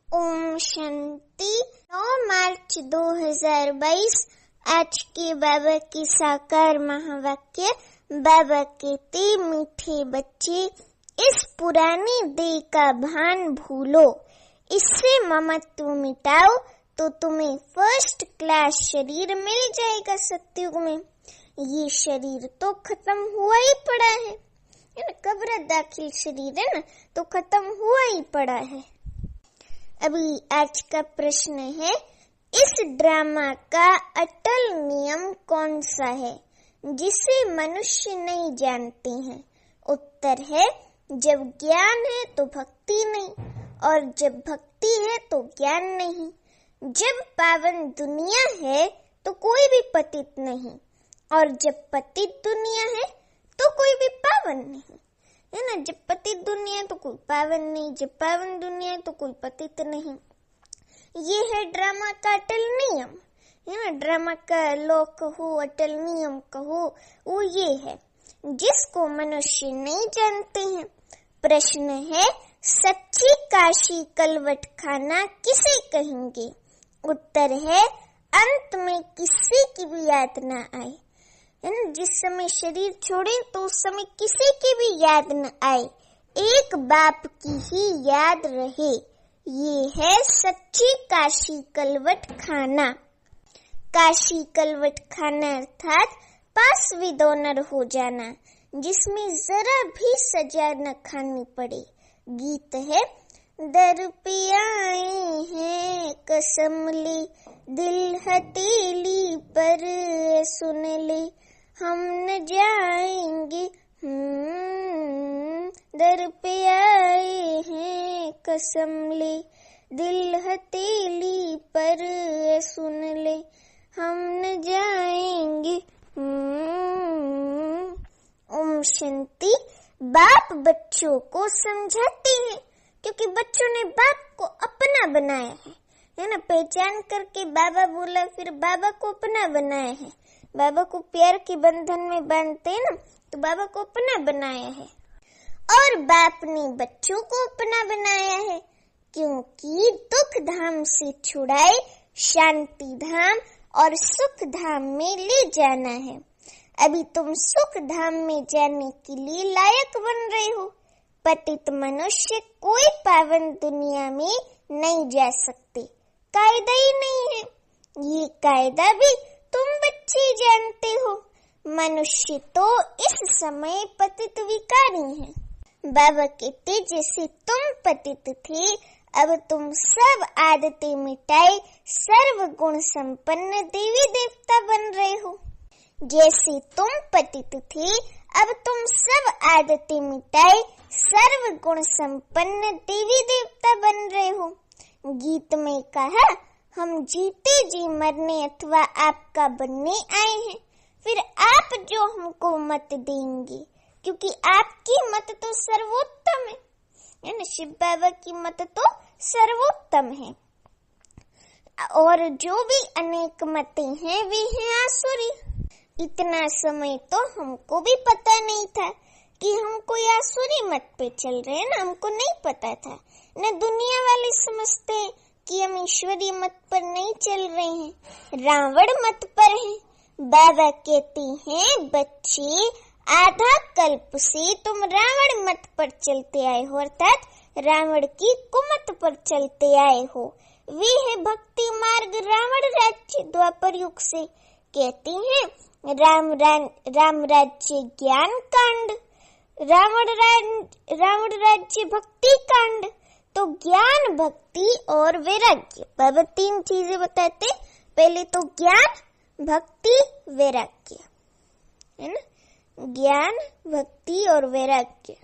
ओम शांति। 9 मार्च 2022 आज के बाबा की साकार महावाक्य। बाबा कहते, मीठे बच्चे, इस पुरानी देह का भान भूलो, इससे ममत्व मिटाओ तो तुम्हें फर्स्ट क्लास शरीर मिल जाएगा सतयुग में। ये शरीर तो खत्म हुआ ही पड़ा है ना, कब्र दाखिल शरीर है ना, तो खत्म हुआ ही पड़ा है। अभी आज का प्रश्न है, इस ड्रामा का अटल नियम कौन सा है जिसे मनुष्य नहीं जानते हैं? उत्तर है, जब ज्ञान है तो भक्ति नहीं, और जब भक्ति है तो ज्ञान नहीं। जब पावन दुनिया है तो कोई भी पतित नहीं, और जब पतित दुनिया है तो कोई भी पावन नहीं, है ना। जब पतित दुनिया है तो कोई पावन नहीं, जब पावन दुनिया है तो कोई पतित नहीं। ये है ड्रामा का अटल नियम, है ना। ड्रामा का लॉ कहो, अटल नियम कहो, वो ये है जिसको मनुष्य नहीं जानते हैं। प्रश्न है, सच्ची काशी कलवट खाना किसे कहेंगे? उत्तर है, अंत में किसी की भी याद ना आए, है ना। जिस समय शरीर छोड़े तो उस समय किसी की भी याद न आए, एक बाप की ही याद रहे। ये है सच्ची काशी कलवट खाना। काशी कलवट खाना अर्थात पास विद ऑनर हो जाना, जिसमें जरा भी सजा न खानी पड़े। गीत है, दर पे आए हैं कसम ले, दिल हथेली पर सुन ले, हम न जाएंगे, दर पे आए हैं कसम ले, दिल हथेली पर सुन ले, हम न जाएंगे। ओम शांति। बाप बच्चों को समझाते हैं क्योंकि बच्चों ने बाप को अपना बनाया है ना। पहचान करके बाबा बोला, फिर बाबा को अपना बनाया है। बाबा को प्यार के बंधन में बांधते हैं ना, तो बाबा को अपना बनाया है। और बाप ने बच्चों को अपना बनाया है क्योंकि दुख धाम से छुड़ाए शांति धाम और सुख धाम में ले जाना है। अभी तुम सुख धाम में जाने के लिए लायक बन रहे हो। पतित मनुष्य कोई पावन दुनिया में नहीं जा सकते, कायदा ही नहीं है। ये कायदा भी तुम बच्चे जानते हो। मनुष्य तो इस समय पतित विकारी हैं। बाबा कहते, जैसे तुम पतित थे, अब तुम सब आदतें मिटाए सर्व गुण संपन्न देवी देवता बन रहे हो। जैसे तुम पतित थे, अब तुम सब आदतें मिटाए सर्व गुण संपन्न देवी देवता बन रहे हो। गीत में कहा, हम जीते जी मरने अथवा आपका बनने आए हैं, फिर आप जो हमको मत देंगे, क्योंकि आपकी मत तो सर्वोत्तम है ना। शिव बाबा की मत तो सर्वोत्तम है, और जो भी अनेक मतें हैं वे हैं आसुरी। इतना समय तो हमको भी पता नहीं था कि हम कोई आसुरी मत पे चल रहे हैं ना, हमको नहीं पता था। न दुनिया वाले समझते हैं कि हम ईश्वरीय मत पर नहीं चल रहे हैं, रावण मत पर हैं। बाबा कहते हैं, बच्चे, आधा कल्प से तुम रावण मत पर चलते आए हो, अर्थात रावण की कुमत पर चलते आए हो। वे है भक्ति मार्ग रावण राज्य द्वापर युग से। कहते हैं, राम राज्य ज्ञान कांड, रावण राज्य भक्ति कांड। तो ज्ञान, भक्ति और वैराग्य, बाबा 3 चीजें बताते। पहले तो ज्ञान, भक्ति, वैराग्य, है ना। ज्ञान, भक्ति और वैराग्य।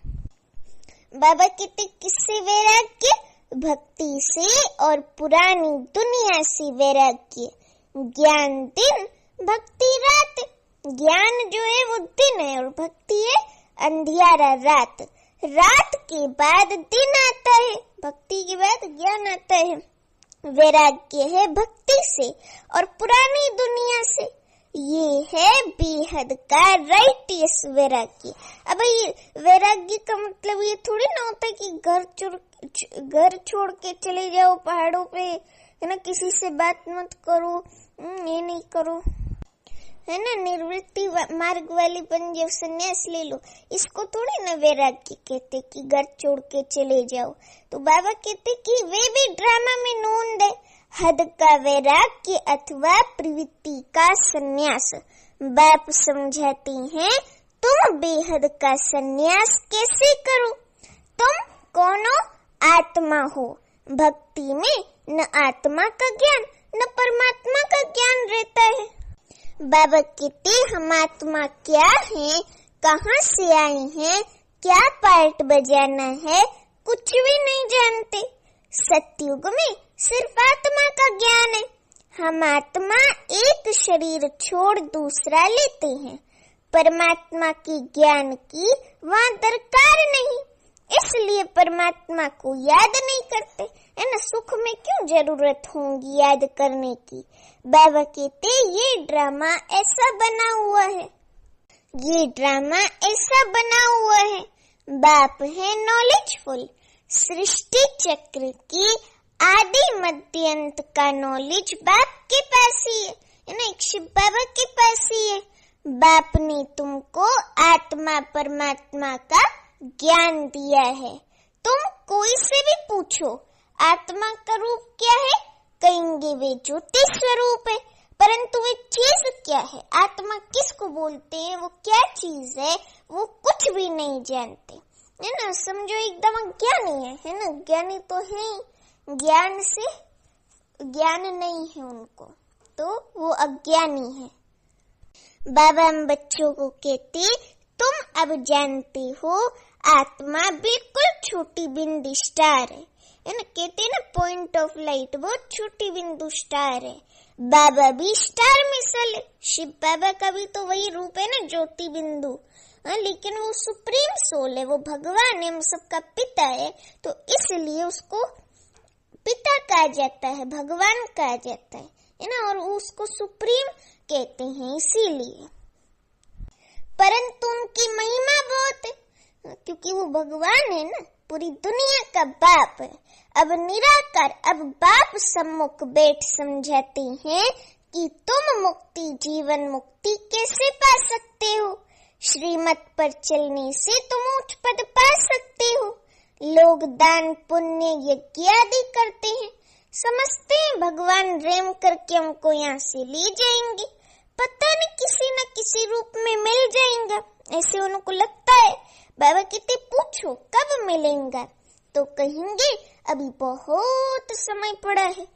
बाबा कहते, किससे वैराग्य? भक्ति से और पुरानी दुनिया से वैराग्य। ज्ञान दिन, भक्ति रात। ज्ञान जो है वो दिन है और भक्ति है अंधियारा रात। रात के बाद दिन आता है, भक्ति के बाद ज्ञान आता है। वैराग्य है भक्ति से और पुरानी दुनिया से। ये है बेहद का राइटियस वैराग्य। अब ये वैराग्य का मतलब ये थोड़ी ना होता है कि घर घर छोड़ के चले जाओ पहाड़ों पे, है ना, किसी से बात मत करो, ये नहीं करो, है ना, निवृत्ति मार्ग वाली बन जाओ, संन्यास ले लो। इसको थोड़ी ना वैराग्य कहते कि घर छोड़ के चले जाओ। तो बाबा कहते कि वे भी ड्रामा में नोंद है, हद का वैराग्य अथवा प्रवृत्ति का संन्यास। बाप समझाते हैं तुम बेहद का संन्यास कैसे करो, तुम कौनो आत्मा हो, भक्ति में न आत्मा का ज्ञान न परमात्मा का ज्ञान रहता है। बाबा कहते हम आत्मा क्या है, कहाँ से आए हैं, क्या पार्ट बजाना है, कुछ भी नहीं जानते। सतयुग में सिर्फ आत्मा का ज्ञान है। हम आत्मा एक शरीर छोड़ दूसरा लेते हैं, परमात्मा के ज्ञान की वहाँ दरकार नहीं, इसलिए परमात्मा को याद नहीं करते, है ना। सुख में क्यों जरूरत होगी याद करने की। बाबा कहते ये ड्रामा ऐसा बना हुआ है, ये ड्रामा ऐसा बना हुआ है। बाप है नॉलेजफुल, सृष्टि चक्र की आदि मध्य अंत का नॉलेज बाप के पास ही है ना, एक शिव बाबा के पास ही है। बाप ने तुमको आत्मा परमात्मा का ज्ञान दिया है। तुम कोई से भी पूछो आत्मा का रूप क्या है, कहेंगे वे ज्योति स्वरूप है, परंतु वे चीज क्या है, आत्मा किसको बोलते हैं, वो क्या चीज है, वो कुछ भी नहीं जानते, है ना। समझो एकदम अज्ञानी है ना। ज्ञानी तो है, ज्ञान से ज्ञान नहीं है उनको, तो वो अज्ञानी है। बाबा हम बच्चों को कहते तुम अब जानते हो आत्मा बिल्कुल छोटी बिंदु स्टार है ना, कहते ना पॉइंट ऑफ लाइट, बहुत छोटी बिंदु स्टार है। बाबा भी स्टार मिसल है, शिव बाबा का भी तो वही रूप है ना, ज्योति बिंदु, लेकिन वो सुप्रीम सोल है, वो भगवान है, हम सबका पिता है, तो इसलिए उसको पिता कहा जाता है, भगवान कहा जाता है ना, और उसको सुप्रीम कहते हैं इसीलिए। परंतु उनकी महिमा बहुत है, क्योंकि वो भगवान है ना, पूरी दुनिया का बाप है। अब निराकार, अब बाप सम्मुख बैठ समझाते हैं कि तुम मुक्ति, जीवन मुक्ति कैसे पा सकते हो। श्रीमत पर चलने से तुम उच्च पद पा सकते हो। लोग दान पुण्य यज्ञ आदि करते हैं, समझते हैं भगवान रेम करके हमको यहाँ से ले जाएंगे, पता नहीं किसी न किसी रूप में मिल जाएगा, ऐसे उनको लगता है। बाबा कहते पूछो कब मिलेगा, तो कहेंगे अभी बहुत समय पड़ा है।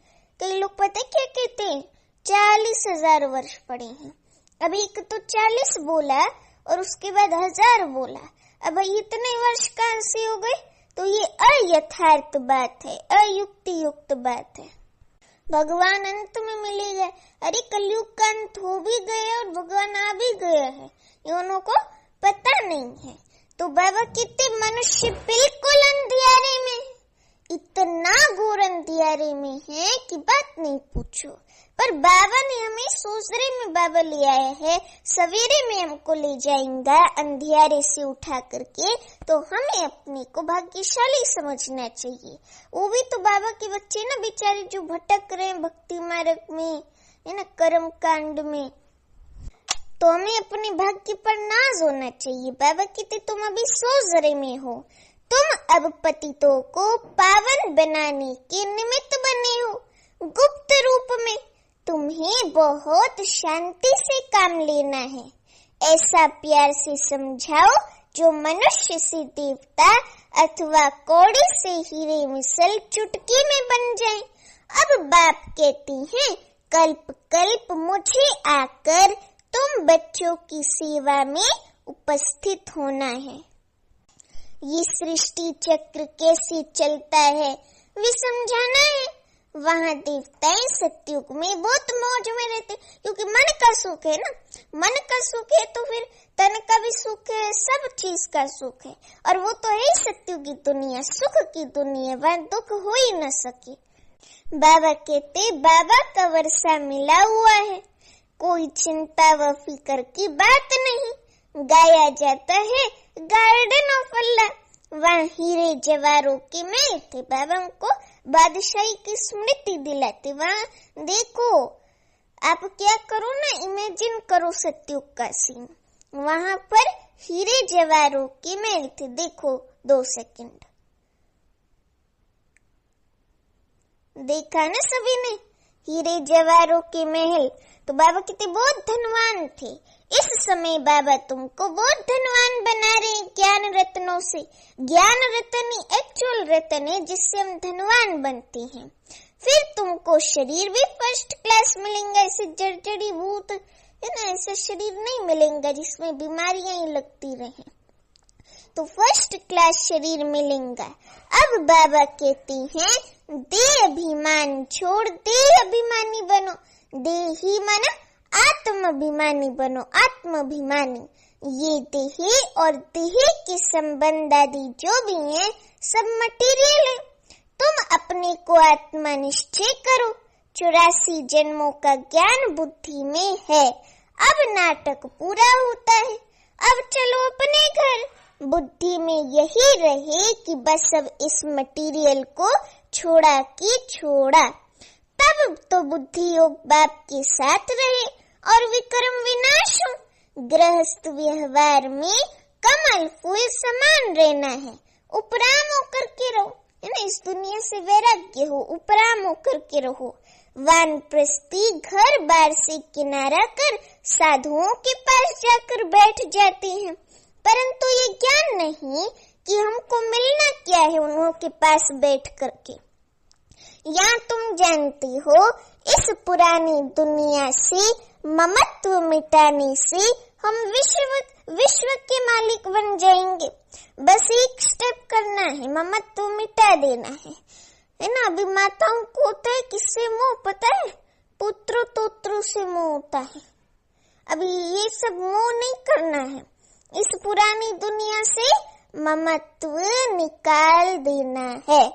कई लोग पता क्या कहते हैं, 40,000 वर्ष पड़े हैं। अब एक तो 40 बोला और उसके बाद 1000 बोला, अब इतने वर्ष कहाँ से हो गए, तो ये अयथार्थ बात है, अयुक्ति युक्त बात है। भगवान अंत में मिलेगा, अरे कलयुग का अंत हो भी गया और भगवान आ भी गया है, ये उनको पता नहीं है। तो बाबा कहते मनुष्य बिल्कुल अंधियारे में, इतना घोर अंधियारे में है कि बात नहीं पूछो। पर बाबा ने हमें सोसरे में बाबा ले आया है, सवेरे में हमको ले जाएगा अंधियारे से उठा करके, तो हमें अपने को भाग्यशाली समझना चाहिए। वो भी तो बाबा के बच्चे ना बेचारे, जो भटक रहे हैं भक्ति मार्ग में, है ना, कर्म कांड में, तो हमें अपने भाग्य पर नाज होना चाहिए। बाबा कहते तुम अभी सोसरे में हो, तुम अब पतितों को पावन बनाने के निमित्त बने हो। गुप्त रूप में तुम्हें बहुत शांति से काम लेना है, ऐसा प्यार से समझाओ जो मनुष्य से देवता अथवा कौड़ी से हीरे मिसल चुटकी में बन जाए। अब बाप कहते हैं कल्प कल्प मुझे आकर तुम बच्चों की सेवा में उपस्थित होना है। ये सृष्टि चक्र कैसे चलता है वे समझाना है। वहाँ देवताएं सतयुग में बहुत मौज में रहते, क्योंकि मन का सुख है ना, मन का सुख है तो फिर तन का भी सुख है, सब चीज का सुख है, और वो तो है सतयुग की दुनिया, सुख की दुनिया, वहाँ दुख हो ही न सके। बाबा कहते बाबा का वर्षा मिला हुआ है, कोई चिंता व फिक्र की बात नहीं। गाया जाता है गार्डन ऑफ अल्लाह, वहाँ हीरे जवाहरों के महल थे। बाबा उनको बादशाही की स्मृति दिलाते। वहाँ देखो, आप क्या करो ना, इमेजिन करो सतयुग का सीन। वहाँ पर हीरे जवाहरों के महल थे। देखो 2 सेकंड, देखा ना सभी ने हीरे जवाहरों के महल। तो बाबा कितने बहुत धनवान थे। इस समय बाबा तुमको बहुत धनवान बना रहे हैं ज्ञान रत्नों से। ज्ञान रत्न ही एक्चुअल रत्न है जिससे हम धनवान बनते हैं। फिर तुमको शरीर भी फर्स्ट क्लास मिलेंगे। ऐसे जड़जड़ी भूत है ना, ऐसा शरीर नहीं मिलेगा जिसमें बीमारियां ही लगती रहें। तो फर्स्ट क्लास शरीर मिलेगा। अब बाबा कहते हैं देह अभिमान छोड़ देह अभिमानी बनो। देही माना आत्माभिमानी बनो, आत्माभिमानी। ये देह और देह के संबंध आदि जो भी है सब मटेरियल है। तुम अपने को आत्मा निश्चय करो। 84 जन्मों का ज्ञान बुद्धि में है। अब नाटक पूरा होता है। अब चलो अपने घर। बुद्धि में यही रहे कि बस अब इस मटेरियल को छोड़ा कि छोड़ा। तब तो बुद्धि योग बाप के साथ रहे और विक्रम विनाश हो। गृहस्थ व्यवहार में कमल फूल समान रहना है। उपराम होकर के रहो, है ना, इस दुनिया से वैराग्य हो, उपराम होकर के रहो। वानप्रस्थी घर बार से किनारा कर साधुओं के पास जाकर बैठ जाते हैं, परंतु ये ज्ञान नहीं कि हमको मिलना क्या है उन्हों के पास बैठ करके। या तुम जानते हो इस पुरानी दुनिया से ममत्व मिटाने से हम विश्व के मालिक बन जाएंगे। बस एक स्टेप करना है, ममत्व मिटा देना है ना। अभी माताओं को होता है किससे मोह, पता है? पुत्र तोत्र से मोह होता है। अभी ये सब मोह नहीं करना है। इस पुरानी दुनिया से ममत्व निकाल देना है,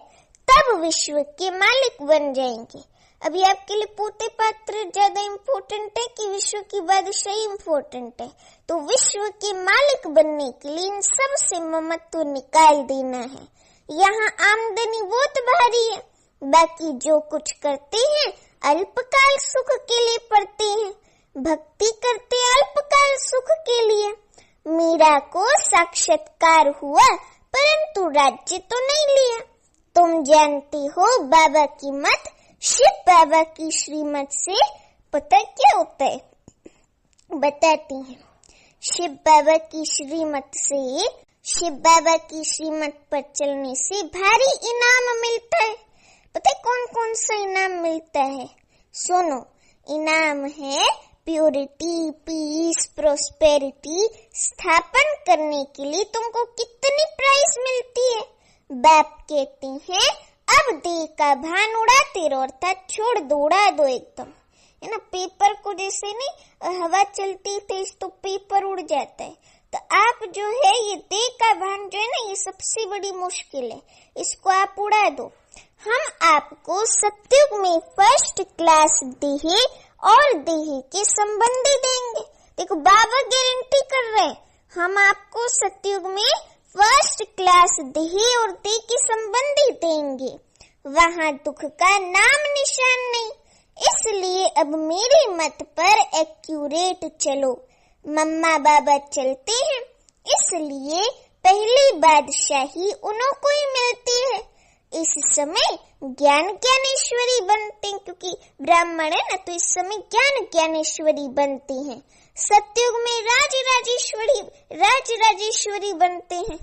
तब विश्व के मालिक बन जाएंगे। अभी आपके लिए पोते पात्र ज्यादा इम्पोर्टेंट है कि विश्व की बादशाही इम्पोर्टेंट है? तो विश्व के मालिक बनने के लिए इन सब से ममत्व निकाल देना है। यहाँ आमदनी बहुत भारी है, बाकी जो कुछ करते हैं अल्पकाल सुख के लिए पढ़ते हैं। भक्ति करते अल्पकाल सुख के लिए। मीरा को साक्षात्कार हुआ परंतु राज्य तो नहीं लिया। तुम जानते हो बाबा की मत शिव बाबा की श्रीमत से पता क्या होता है, बताती हैं। शिव बाबा की श्रीमत पर चलने से भारी इनाम मिलता है। पता है कौन कौन सा इनाम मिलता है? सुनो, इनाम है प्योरिटी, पीस, प्रोस्पेरिटी स्थापन करने के लिए तुमको कितनी प्राइस मिलती है। बाप कहते हैं अब देह का भान उड़ाते रहो, अर्थात छोड़ दो, उड़ा दो एकदम, है ना। पेपर को जैसे नहीं हवा चलती तेज तो पेपर उड़ जाता है, तो आप जो है ये देह का भान जो है ना, ये सबसे बड़ी मुश्किल है, इसको आप उड़ा दो। हम आपको सत्युग में फर्स्ट क्लास देह और देह के संबंधी देंगे। देखो बाबा गारंटी कर रहे हैं, हम आपको सत्युग में फर्स्ट क्लास देह और देह के संबंधी देंगे। वहाँ दुख का नाम निशान नहीं। इसलिए अब मेरी मत पर एक्यूरेट चलो। मम्मा बाबा चलते हैं, इसलिए पहली बादशाही उन्हों को ही मिलती है। इस समय ज्ञान ज्ञानेश्वरी बनते हैं, क्योंकि ब्राह्मण है ना, तो इस समय ज्ञान ज्ञानेश्वरी बनते हैं। सतयुग में राज राजेश्वरी बनते हैं।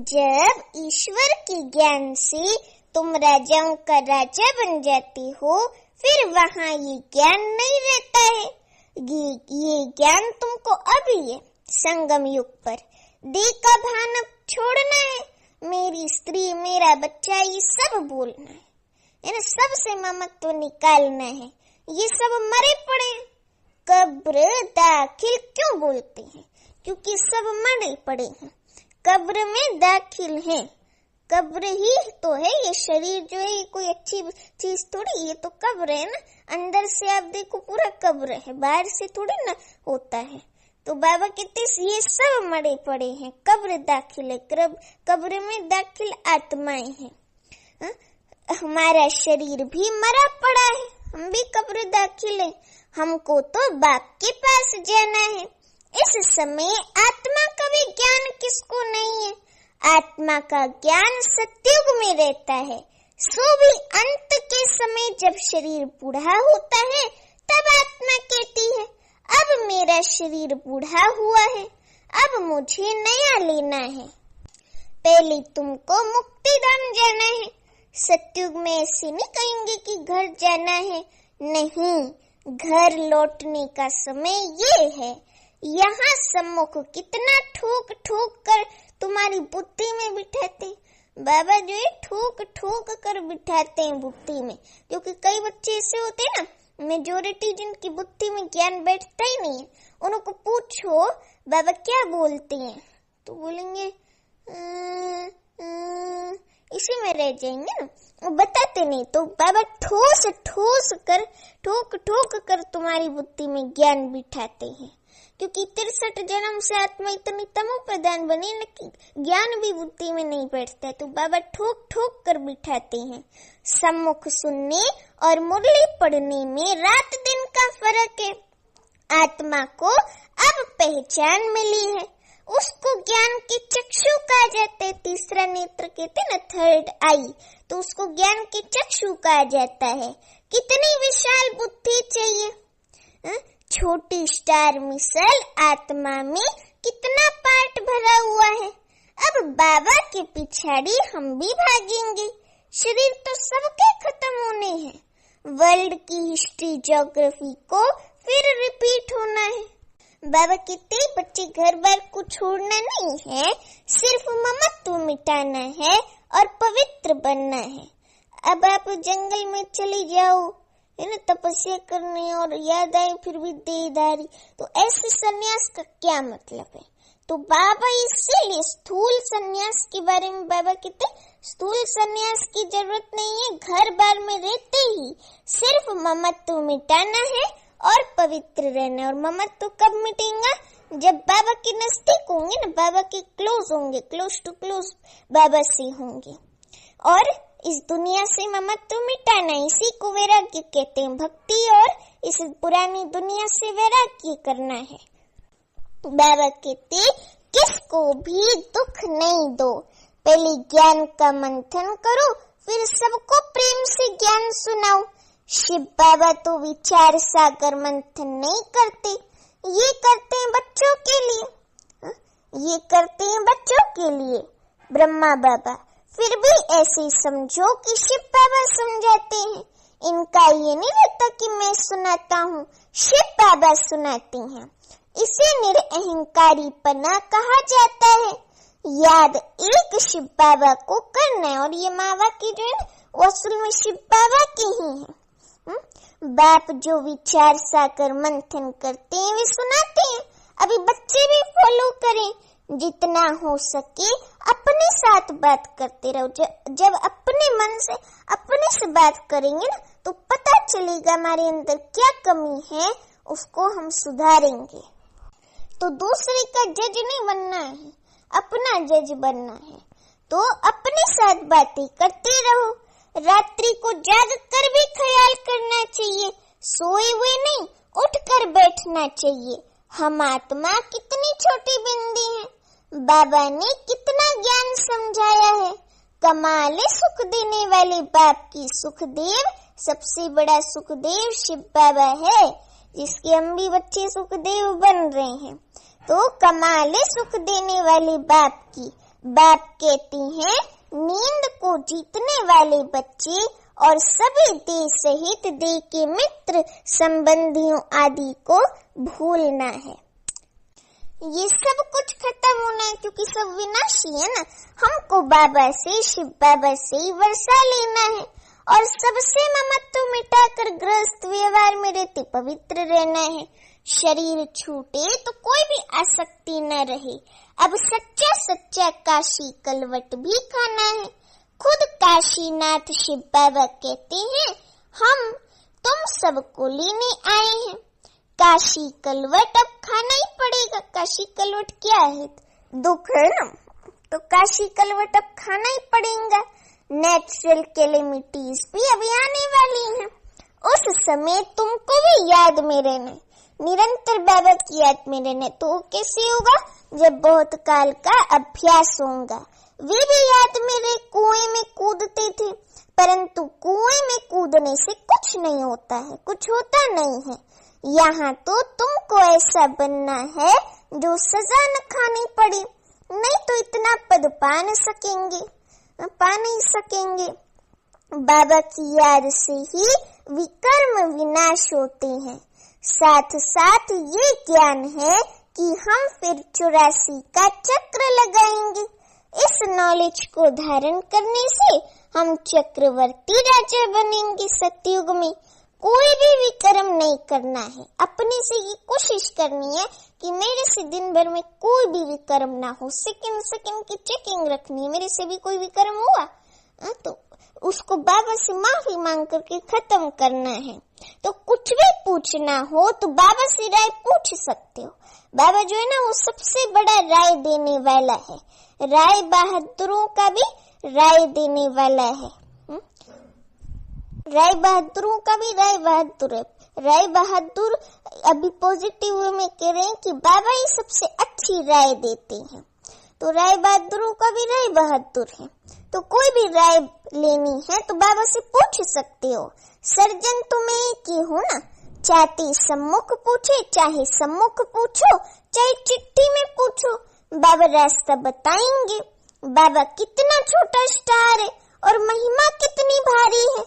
जब ईश्वर के ज्ञान से तुम राजाओं का राजा बन जाते हो, फिर वहाँ ये ज्ञान नहीं रहता है। ये ज्ञान तुमको अभी है संगम युग पर। देह का भान अब छोड़ना है। मेरी स्त्री, मेरा बच्चा, ये सब बोलना है ना, सबसे ममत्व निकालना है। ये सब मरे पड़े हैं। कब्र दाखिल क्यों बोलते हैं? क्योंकि सब मरे पड़े हैं, कब्र में दाखिल हैं। कब्र ही तो है ये शरीर जो है, ये कोई अच्छी चीज थोड़ी, ये तो कब्र है ना। अंदर से आप देखो पूरा कब्र है, बाहर से थोड़ी ना होता है। तो बाबा कहते ये सब मरे पड़े हैं, कब्र दाखिल है, कब्र में दाखिल आत्माएं हैं। हमारा शरीर भी मरा पड़ा है, हम भी कब्र दाखिल है, हमको तो बाप के पास जाना है। इस समय आत्मा का भी ज्ञान किसको नहीं है? आत्मा का ज्ञान सतयुग में रहता है, सो भी अंत के समय जब शरीर बूढ़ा होता है तब आत्मा कहती है अब मेरा शरीर बूढ़ा हुआ है, अब मुझे नया लेना है। पहले तुमको मुक्ति धाम जाना है। सतयुग में ऐसे नहीं कहेंगे कि घर जाना है, नहीं, घर लौटने का समय ये है। यहाँ सम्मुख कितना ठोक ठोक कर तुम्हारी बुद्धि में बिठाते बाबा, जो है ठोक ठोक कर बिठाते हैं बुद्धि में, क्योंकि कई बच्चे ऐसे होते हैं ना, मेजोरिटी जिनकी बुद्धि में ज्ञान बैठता ही नहीं है, उनको पूछो बाबा क्या बोलते हैं तो बोलेंगे इसी में रह जाएंगे ना, वो बताते नहीं। तो बाबा ठोस ठोस कर ठोक ठोक कर तुम्हारी बुद्धि में ज्ञान बिठाते हैं, क्योंकि 63 जन्म से आत्मा इतनी तमो प्रधान बनी न कि ज्ञान भी बुद्धि में नहीं बैठता है, तो बाबा ठोक ठोक कर बिठाते हैं। सम्मुख सुनने और मुरली पढ़ने में रात दिन का फर्क है। आत्मा को अब पहचान मिली है, उसको ज्ञान के चक्षु कहा जाता है। तीसरा नेत्र कहते हैं ना, थर्ड आई, तो उसको ज्ञान के चक्षु कहा जाता है। कितनी विशाल बुद्धि चाहिए। छोटी स्टार मिसाइल आत्मा में कितना पार्ट भरा हुआ है। अब बाबा के पिछाड़ी हम भी भागेंगे। शरीर तो सबके खत्म होने हैं। वर्ल्ड की हिस्ट्री ज्योग्राफी को फिर रिपीट होना है। बाबा कहते बच्चे घर बार को छोड़ना नहीं है, सिर्फ ममत्व मिटाना है और पवित्र बनना है। अब आप जंगल में चले जाओ, है ना, तपस्या करने और याद आए फिर भी देहधारी, तो ऐसे सन्यास का क्या मतलब है? तो बाबा इसीलिए स्थूल सन्यास के बारे में बाबा कहते स्थूल सन्यास की जरूरत नहीं है। घर बार में रहते ही सिर्फ ममत्व मिटाना है और पवित्र रहना। और ममत्व कब मिटेगा? जब बाबा के नजदीक होंगे ना, बाबा के क्लोज होंगे, क्लोज टू क्लोज बाबा से होंगे। और इस दुनिया से ममत्व मिटाना, इसी को वैराग्य कहते हैं। भक्ति और इस पुरानी दुनिया से वैराग्य करना है। बाबा कहते किसको भी दुख नहीं दो, पहले ज्ञान का मंथन करो, फिर सबको प्रेम से ज्ञान सुनाओ। शिव बाबा तो विचार सागर मंथन नहीं करते, ये करते हैं बच्चों के लिए, ये करते हैं बच्चों के लिए ब्रह्मा बाबा। फिर भी ऐसे समझो कि शिव बाबा समझाते हैं। इनका ये नहीं रहता कि मैं सुनाता हूँ, शिव बाबा सुनाते हैं। इसे निरअहंकारीपना कहा जाता है। याद एक शिव बाबा को करना है, और ये मावा की जो है वो असल में शिव बाबा की ही है। बाप जो विचार सागर मंथन करते हैं वे सुनाते हैं। अभी बच्चे भी फॉलो करें, जितना हो सके अपने साथ बात करते रहो। जब अपने मन से अपने से बात करेंगे ना, तो पता चलेगा हमारे अंदर क्या कमी है, उसको हम सुधारेंगे। तो दूसरे का जज नहीं बनना है, अपना जज बनना है। तो अपने साथ बातें करते रहो। रात्रि को जाग कर भी ख्याल करना चाहिए, सोए हुए नहीं, उठकर बैठना चाहिए। हम आत्मा कितनी छोटी बिंदी है, बाबा ने कितना ज्ञान समझाया है। कमाल सुख देने वाले बाप की सुखदेव, सबसे बड़ा सुखदेव शिव बाबा है, जिसके हम भी बच्चे सुखदेव बन रहे हैं। तो कमाल सुख देने वाले बाप की, बाप कहती हैं नींद को जीतने वाले बच्चे और सभी देह सहित देह के मित्र संबंधियों आदि को भूलना है। ये सब कुछ खत्म होना है, क्योंकि सब विनाशी है ना। हमको बाबा से, शिव बाबा से ही वर्षा लेना है और सबसे ममत्व मिटाकर गृहस्थ व्यवहार में रहते पवित्र रहना है। शरीर छूटे तो कोई भी आसक्ति न रहे। अब सच्चा सच्चा काशी कलवट भी खाना है। खुद काशीनाथ शिव बाबा कहते हैं हम तुम सबको लेने आए हैं। काशी कलवट अब खाना ही पड़ेगा। काशी कलवट क्या है? दुख है ना, तो काशी कलवट अब खाना ही पड़ेगा। नेचुरल कैलेमिटीज भी अभी आने वाली हैं। उस समय तुमको भी याद में रहना, निरंतर बाबा की याद में रहना। तो कैसे होगा? जब बहुत काल का अभ्यास होगा। वे भी याद में रहे, कुएं में कूदते थे, परंतु कुएं में कूदने से कुछ नहीं होता है, कुछ होता नहीं है। यहाँ तो तुमको ऐसा बनना है जो सजा न खानी पड़े, नहीं तो इतना पद पा नहीं सकेंगे। बाबा की याद से ही विकर्म विनाश होते हैं। साथ साथ ये ज्ञान है कि हम फिर 84 का चक्र लगाएंगे। इस नॉलेज को धारण करने से हम चक्रवर्ती राजा बनेंगे। सतयुग में कोई भी विक्रम नहीं करना है। अपने से ये कोशिश करनी है कि मेरे से दिन भर में कोई भी विक्रम ना हो। सेकंड की चेकिंग रखनी है। मेरे से भी कोई विक्रम हुआ तो उसको बाबा से माफी मांग करके खत्म करना है। तो कुछ भी पूछना हो तो बाबा से राय पूछ सकते हो। बाबा जो है ना, वो सबसे बड़ा राय देने वाला है। राय बहादुरों का भी राय देने वाला है। राय बहादुरों का भी राय बहादुर है। राय बहादुर अभी पॉजिटिव वे में कह रहे हैं कि बाबा ही सबसे अच्छी राय देते हैं। तो राय बहादुरों का भी राय बहादुर है। तो कोई भी राय लेनी है तो बाबा से पूछ सकते हो। सर्जन तुम्हें एक ही हो ना, चाहते सम्मुख पूछे, चाहे सम्मुख पूछो, चाहे चिट्ठी में पूछो, बाबा रास्ता बताएंगे। बाबा कितना छोटा स्टार है और महिमा कितनी भारी है।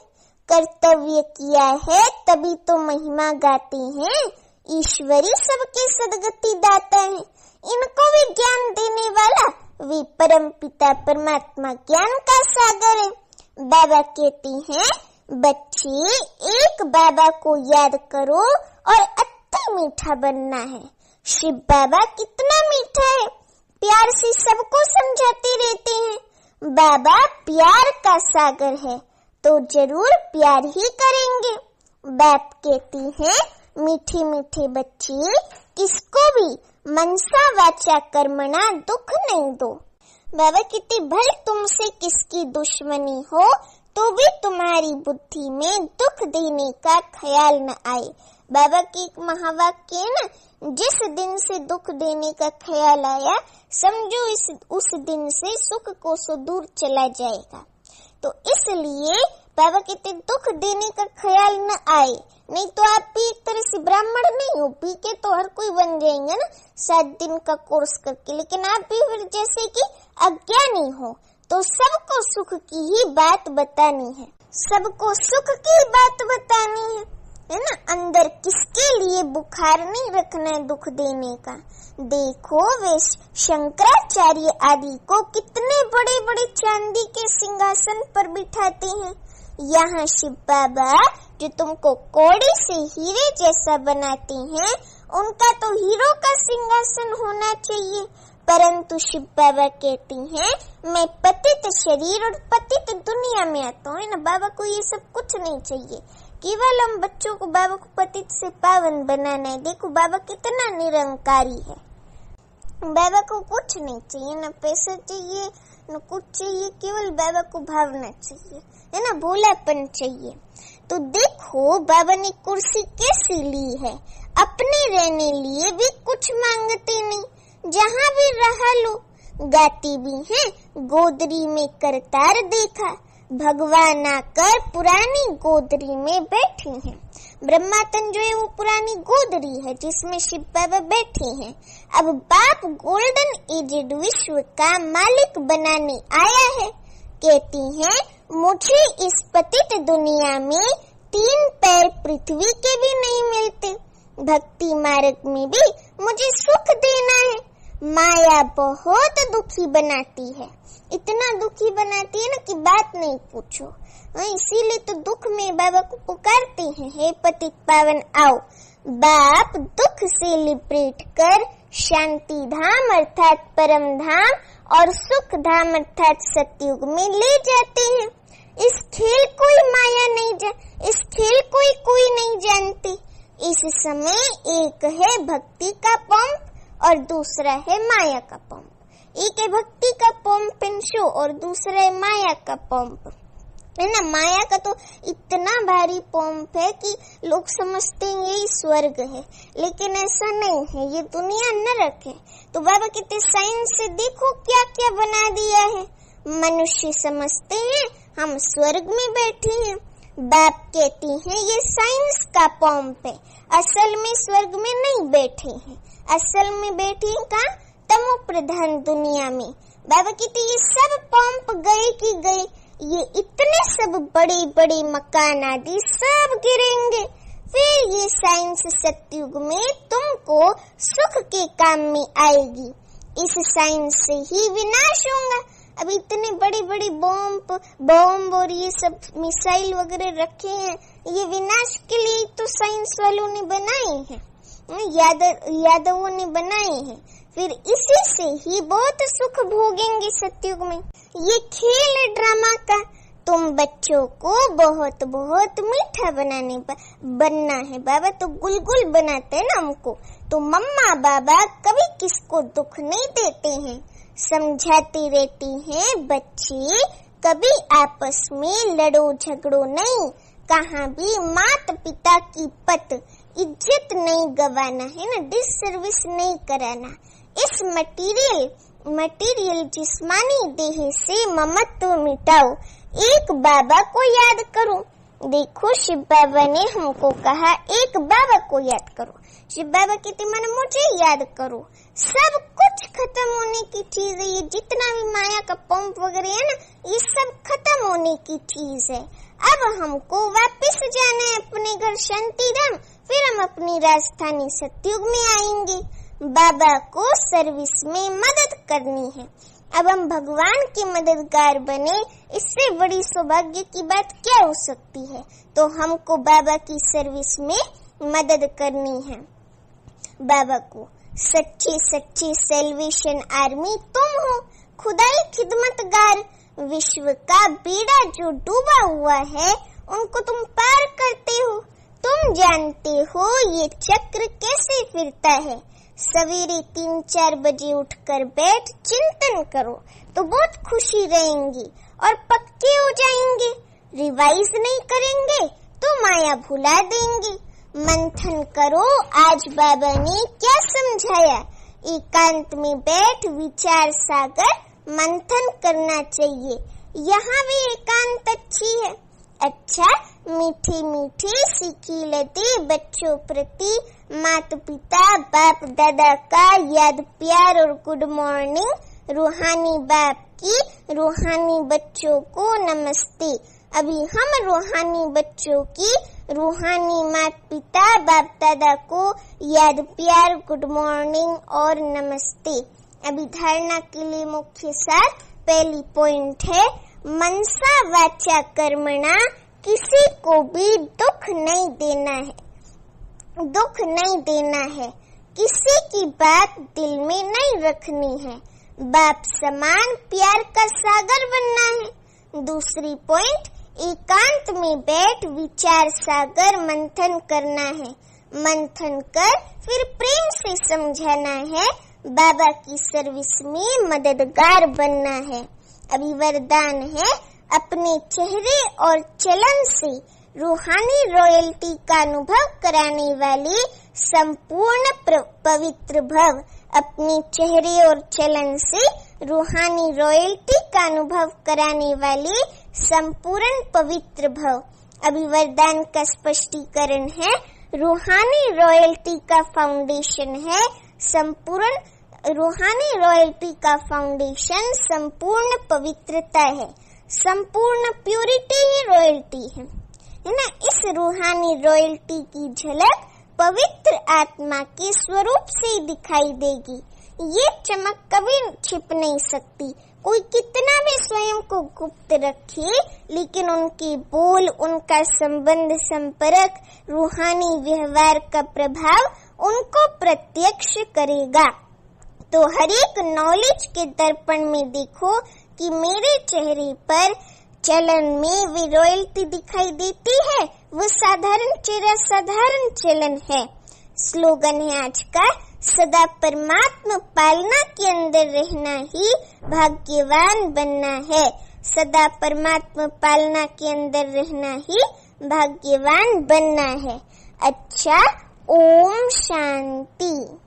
कर्तव्य किया है तभी तो महिमा गाते हैं। ईश्वरी सबके सदगति दाता है। इनको भी ज्ञान देने वाला वे परम पिता परमात्मा ज्ञान का सागर है। बाबा कहते हैं, बच्चे एक बाबा को याद करो और अति मीठा बनना है। शिव बाबा कितना मीठा है, प्यार से सबको समझाते रहते हैं। बाबा प्यार का सागर है तो जरूर प्यार ही करेंगे। बाप कहती हैं, मीठे मीठे बच्चे किसको भी मनसा वाचा कर्मणा दुख नहीं दो। बाबा कहते, भले तुमसे किसकी दुश्मनी हो तो भी तुम्हारी बुद्धि में दुख देने का ख्याल न आए। बाबा की एक महावाक्य है ना, जिस दिन से दुख देने का ख्याल आया समझो उस दिन से सुख को सो दूर चला जाएगा। तो इसलिए बाबा कहते दुख देने का ख्याल न आए, नहीं तो आप भी एक तरह से ब्राह्मण नहीं हो। पी के तो हर कोई बन जाएंगे ना 7 दिन का कोर्स करके, लेकिन आप भी फिर जैसे कि अज्ञानी हो। तो सबको सुख की ही बात बतानी है, सबको सुख की बात बतानी है ना। अंदर किसके लिए बुखार नहीं रखना है दुख देने का। देखो वे शंकराचार्य आदि को कितने बड़े बड़े चांदी के सिंहासन पर बिठाते हैं। यहाँ शिव बाबा जो तुमको कौड़ी से हीरे जैसा बनाते हैं, उनका तो हीरो का सिंहासन होना चाहिए। परंतु शिव बाबा कहती हैं, मैं पतित शरीर और पतित दुनिया में आता हूँ ना। बाबा को ये सब कुछ नहीं चाहिए, केवल हम बच्चों को बाबा को पतित से पावन बनाना है। देखो बाबा कितना निरंकारी है। बाबा को कुछ नहीं चाहिए, न पैसा चाहिए न कुछ चाहिए, केवल बाबा को भावना चाहिए, है ना, भोलापन चाहिए। तो देखो बाबा ने कुर्सी कैसी ली है, अपने रहने लिए भी कुछ मांगते नहीं, जहाँ भी रहा लो। गाती भी हैं, गोदरी में करतार देखा, भगवान आकर पुरानी गोदरी में बैठे हैं। ब्रह्मातन जो है वो पुरानी गोदरी है जिसमें शिव बाबा बैठे हैं। अब बाप गोल्डन एजेड विश्व का मालिक बनाने आया है। कहती हैं, मुझे इस पतित दुनिया में 3 पैर पृथ्वी के भी नहीं मिलते। भक्ति मार्ग में भी मुझे सुख देना है। माया बहुत दुखी बनाती है, इतना दुखी बनाती है ना कि बात नहीं पूछो। इसीलिए तो दुख में बाबा को पुकारते हैं, हे पतित पावन आओ। बाप दुख से लिपट कर शांति धाम अर्थात परम धाम और सुख धाम अर्थात सतयुग में ले जाते हैं। इस खेल कोई माया नहीं इस खेल कोई नहीं जानते। इस समय एक है भक्ति का पंप और दूसरा है माया का पंप। एक है भक्ति का पंप एंड शो और दूसरा है माया का पंप, है ना। माया का तो इतना भारी पंप है कि लोग समझते हैं यही स्वर्ग है, लेकिन ऐसा नहीं है, ये दुनिया नरक है। तो बाबा कहते साइंस से देखो क्या क्या बना दिया है। मनुष्य समझते हैं हम स्वर्ग में बैठे हैं। बाप कहती हैं ये साइंस का पंप है, असल में स्वर्ग में नहीं बैठे हैं, असल में बैठे हैं कहाँ, तमो प्रधान दुनिया में। बाबा कहते ये सब पंप गए कि गए, ये इतने सब बड़े बड़े मकान आदि सब गिरेंगे, फिर ये साइंस सतयुग में तुमको सुख के काम में आएगी। इस साइंस से ही विनाश होगा। अब इतने बड़े बड़े बॉम्ब और ये सब मिसाइल वगैरह रखे हैं, ये विनाश के लिए तो साइंस वालों ने बनाए हैं, यादवों ने बनाए हैं। फिर इसी से ही बहुत सुख भोगेंगे सतयुग में। ये खेल है ड्रामा का। तुम बच्चों को बहुत बहुत मीठा बनना है। बाबा तो गुलगुल बनाते हैं ना हमको, तो मम्मा बाबा कभी किसको दुख नहीं देते हैं, समझाती रहती हैं बच्चे कभी आपस में लड़ो झगड़ो नहीं, कहाँ भी माता पिता की पत इज्जत नहीं गवाना, है ना, डिससर्विस नहीं कराना। इस मटेरियल जिस्मानी देह से ममत्व मिटाओ, एक बाबा को याद करो। देखो शिव बाबा ने हमको कहा एक बाबा को याद करो। शिव बाबा कहते मन मुझे याद करो। सब कुछ खत्म होने की चीज है, ये जितना भी माया का पंप वगैरह है ना, ये सब खत्म होने की चीज है। अब हमको वापस जाना है अपने घर शांतिधाम, फिर हम अपनी राजधानी सतयुग में आएंगे। बाबा को सर्विस में मदद करनी है। अब हम भगवान के मददगार बने, इससे बड़ी सौभाग्य की बात क्या हो सकती है। तो हमको बाबा की सर्विस में मदद करनी है। बाबा को सच्ची सेल्वेशन आर्मी तुम हो, खुदाई खिदमतगार। विश्व का बेड़ा जो डूबा हुआ है उनको तुम पार करते हो। तुम जानते हो ये चक्र कैसे फिरता है। सवेरे 3-4 बजे उठकर बैठ चिंतन करो तो बहुत खुशी रहेंगी और पक्के हो जाएंगे। रिवाइज नहीं करेंगे तो माया भुला देंगे। मंथन करो आज बाबा ने क्या समझाया। एकांत में बैठ विचार सागर मंथन करना चाहिए। यहाँ भी एकांत अच्छी है। अच्छा मीठे मीठे सीखी लेते बच्चों प्रति माता पिता बाप दादा का याद प्यार और गुड मॉर्निंग। रूहानी बाप की रूहानी बच्चों को नमस्ते। अभी हम रूहानी बच्चों की रूहानी माता पिता बाप दादा को याद प्यार गुड मॉर्निंग और नमस्ते। अभी धारणा के लिए मुख्य सार पहली पॉइंट है मनसा वाचा कर्मणा, किसी को भी दुख नहीं देना है, दुख नहीं देना है, किसी की बात दिल में नहीं रखनी है, बाप समान प्यार का सागर बनना है। दूसरी पॉइंट एकांत में बैठ विचार सागर मंथन करना है। मंथन कर फिर प्रेम से समझाना है, बाबा की सर्विस में मददगार बनना है। अभी वरदान है अपने चेहरे और चलन से रूहानी रॉयल्टी का अनुभव कराने वाले संपूर्ण पवित्र भव। अपने चेहरे और चलन से रूहानी रॉयल्टी का अनुभव कराने वाले संपूर्ण पवित्र भव। अभी वरदान का स्पष्टीकरण है रूहानी रॉयल्टी का फाउंडेशन है संपूर्ण रूहानी रॉयल्टी का फाउंडेशन संपूर्ण पवित्रता है, संपूर्ण प्यूरिटी ही रॉयल्टी है ना। इस रूहानी रॉयल्टी की झलक पवित्र आत्मा के स्वरूप से दिखाई देगी। ये चमक कभी छिप नहीं सकती। कोई कितना भी स्वयं को गुप्त रखे, लेकिन उनके बोल, उनका संबंध संपर्क, रूहानी व्यवहार का प्रभाव उनको प्रत्यक्ष करेगा। तो हर एक नॉलेज के दर्पण में देखो कि मेरे चेहरे पर चलन में वे रॉयल्टी दिखाई देती है, वो साधारण चेहरा साधारण चलन है। स्लोगन है आज का, सदा परमात्मा पालना के अंदर रहना ही भाग्यवान बनना है। सदा परमात्मा पालना के अंदर रहना ही भाग्यवान बनना है। अच्छा, ओम शांति।